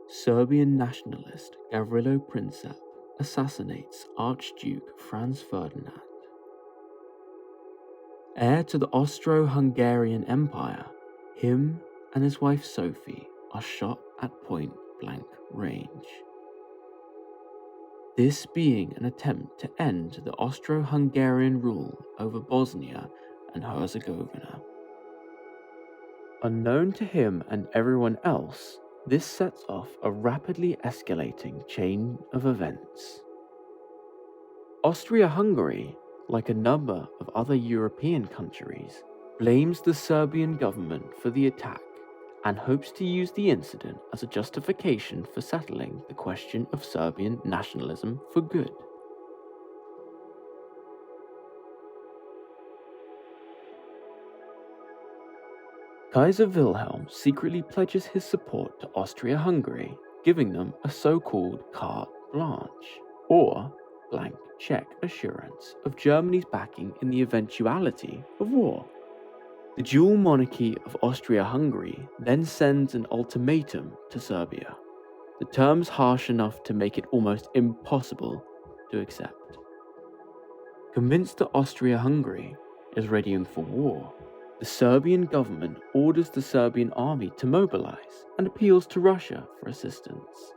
Serbian nationalist Gavrilo Princip assassinates Archduke Franz Ferdinand. Heir to the Austro-Hungarian Empire, him and his wife Sophie are shot at point-blank range. This being an attempt to end the Austro-Hungarian rule over Bosnia and Herzegovina. Unknown to him and everyone else, this sets off a rapidly escalating chain of events. Austria-Hungary, like a number of other European countries, blames the Serbian government for the attack and hopes to use the incident as a justification for settling the question of Serbian nationalism for good. Kaiser Wilhelm secretly pledges his support to Austria-Hungary, giving them a so-called carte blanche, or blank check assurance of Germany's backing in the eventuality of war. The dual monarchy of Austria-Hungary then sends an ultimatum to Serbia, the terms harsh enough to make it almost impossible to accept. Convinced that Austria-Hungary is readying for war, the Serbian government orders the Serbian army to mobilize and appeals to Russia for assistance.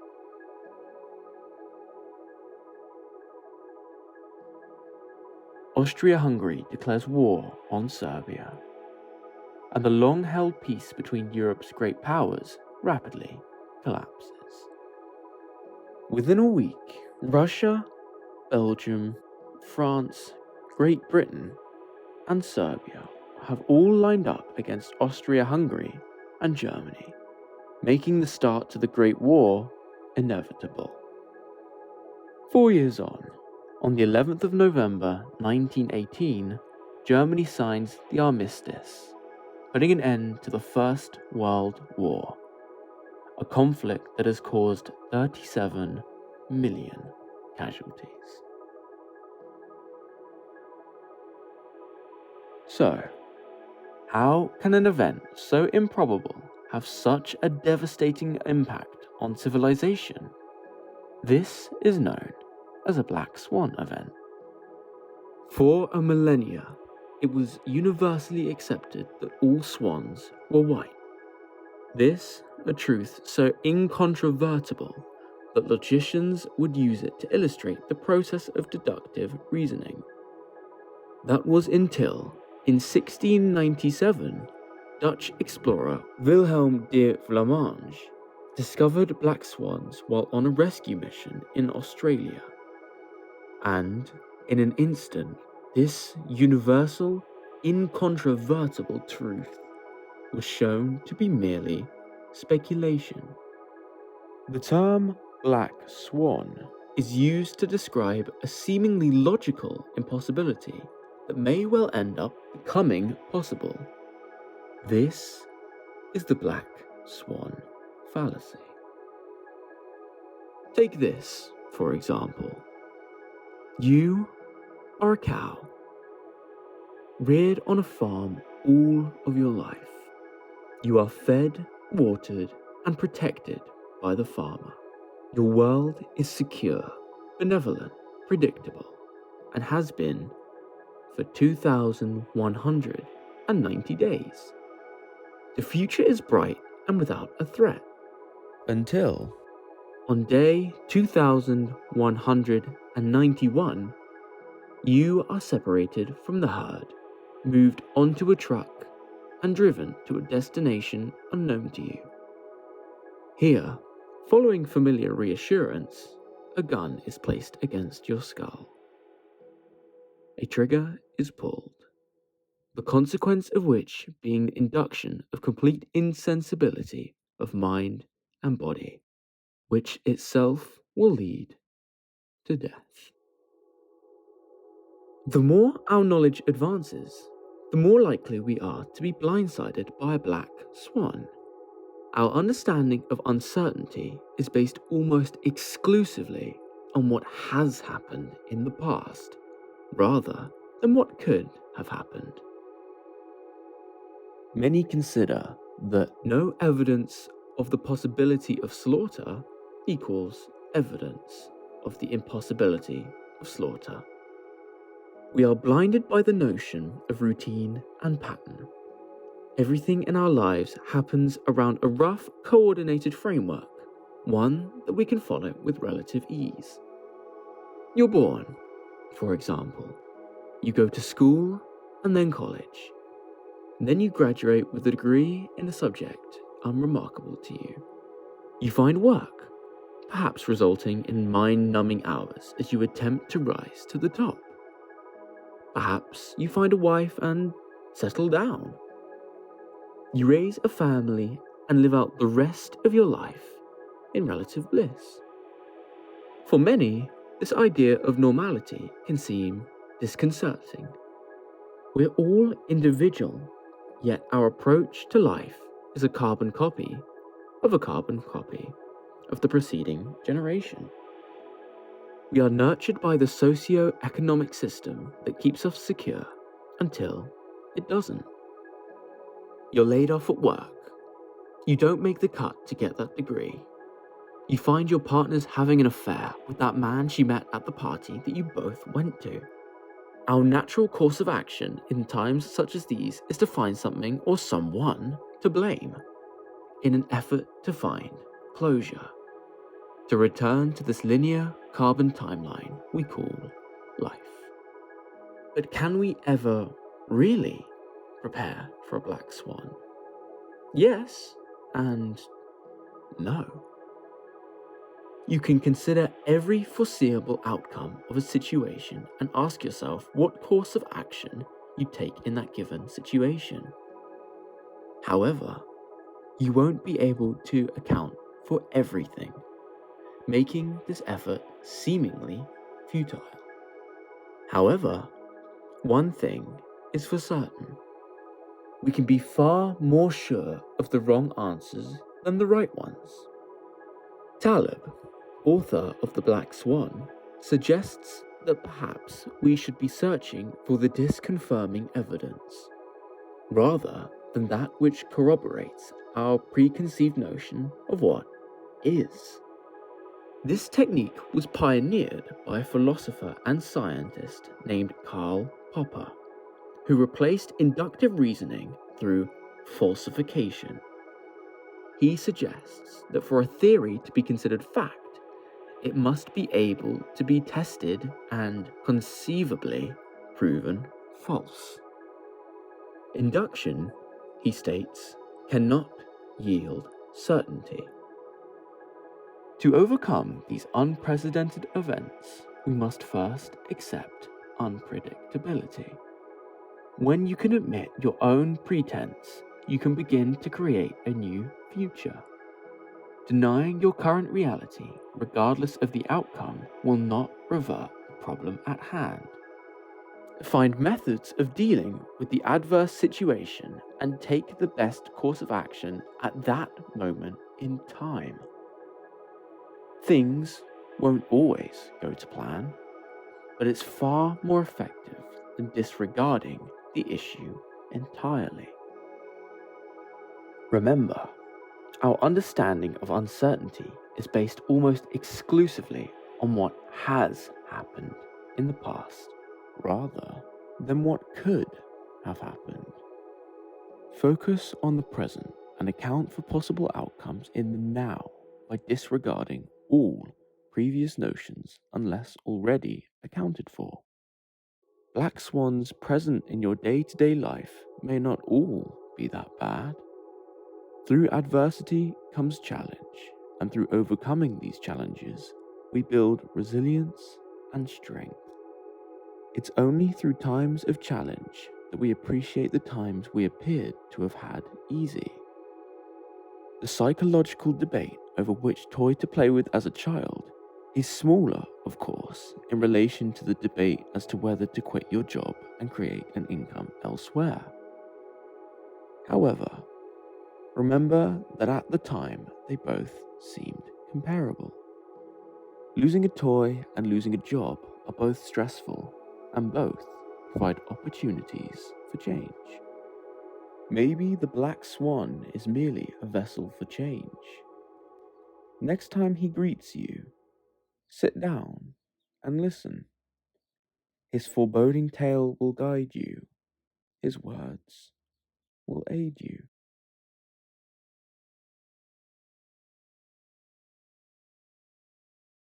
Austria-Hungary declares war on Serbia, and the long-held peace between Europe's great powers rapidly collapses. Within a week, Russia, Belgium, France, Great Britain, and Serbia have all lined up against Austria-Hungary and Germany, making the start to the Great War inevitable. 4 years on the 11th of November 1918, Germany signs the armistice, putting an end to the First World War, a conflict that has caused 37 million casualties. So, how can an event so improbable have such a devastating impact on civilization? This is known as a Black Swan event. For a millennia, it was universally accepted that all swans were white. This, a truth so incontrovertible that logicians would use it to illustrate the process of deductive reasoning. That was until, in 1697, Dutch explorer Wilhelm de Vlaminge discovered black swans while on a rescue mission in Australia. And, in an instant, this universal, incontrovertible truth was shown to be merely speculation. The term black swan is used to describe a seemingly logical impossibility that may well end up becoming possible. This is the Black Swan Fallacy. Take this, for example. You are a cow, reared on a farm all of your life. You are fed, watered, and protected by the farmer. Your world is secure, benevolent, predictable, and has been for 2,190 days. The future is bright and without a threat. Until, on day 2,191, you are separated from the herd, moved onto a truck, and driven to a destination unknown to you. Here, following familiar reassurance, a gun is placed against your skull. A trigger is pulled, the consequence of which being the induction of complete insensibility of mind and body, which itself will lead to death. The more our knowledge advances, the more likely we are to be blindsided by a black swan. Our understanding of uncertainty is based almost exclusively on what has happened in the past, rather than what could have happened. Many consider that no evidence of the possibility of slaughter equals evidence of the impossibility of slaughter. We are blinded by the notion of routine and pattern. Everything in our lives happens around a rough, coordinated framework, one that we can follow with relative ease. You're born, for example. You go to school and then college. And then you graduate with a degree in a subject unremarkable to you. You find work, perhaps resulting in mind-numbing hours as you attempt to rise to the top. Perhaps you find a wife and settle down. You raise a family and live out the rest of your life in relative bliss. For many, this idea of normality can seem disconcerting. We're all individual, yet our approach to life is a carbon copy of a carbon copy of the preceding generation. We are nurtured by the socio-economic system that keeps us secure until it doesn't. You're laid off at work. You don't make the cut to get that degree. You find your partner's having an affair with that man she met at the party that you both went to. Our natural course of action in times such as these is to find something or someone to blame, in an effort to find closure, to return to this linear carbon timeline we call life. But can we ever really prepare for a black swan? Yes and no. You can consider every foreseeable outcome of a situation and ask yourself what course of action you take in that given situation. However, you won't be able to account for everything, making this effort seemingly futile. However, one thing is for certain. We can be far more sure of the wrong answers than the right ones. Taleb, author of The Black Swan, suggests that perhaps we should be searching for the disconfirming evidence, rather than that which corroborates our preconceived notion of what is. This technique was pioneered by a philosopher and scientist named Karl Popper, who replaced inductive reasoning through falsification. He suggests that for a theory to be considered fact, it must be able to be tested and conceivably proven false. Induction, he states, cannot yield certainty. To overcome these unprecedented events, we must first accept unpredictability. When you can admit your own pretense, you can begin to create a new future. Denying your current reality, regardless of the outcome, will not revert the problem at hand. Find methods of dealing with the adverse situation and take the best course of action at that moment in time. Things won't always go to plan, but it's far more effective than disregarding the issue entirely. Remember, our understanding of uncertainty is based almost exclusively on what has happened in the past, rather than what could have happened. Focus on the present and account for possible outcomes in the now by disregarding all previous notions unless already accounted for. Black swans present in your day-to-day life may not all be that bad. Through adversity comes challenge, and through overcoming these challenges, we build resilience and strength. It's only through times of challenge that we appreciate the times we appeared to have had easy. The psychological debate over which toy to play with as a child is smaller, of course, in relation to the debate as to whether to quit your job and create an income elsewhere. However, remember that at the time they both seemed comparable. Losing a toy and losing a job are both stressful, and both provide opportunities for change. Maybe the Black Swan is merely a vessel for change. Next time he greets you, sit down and listen. His foreboding tale will guide you, his words will aid you.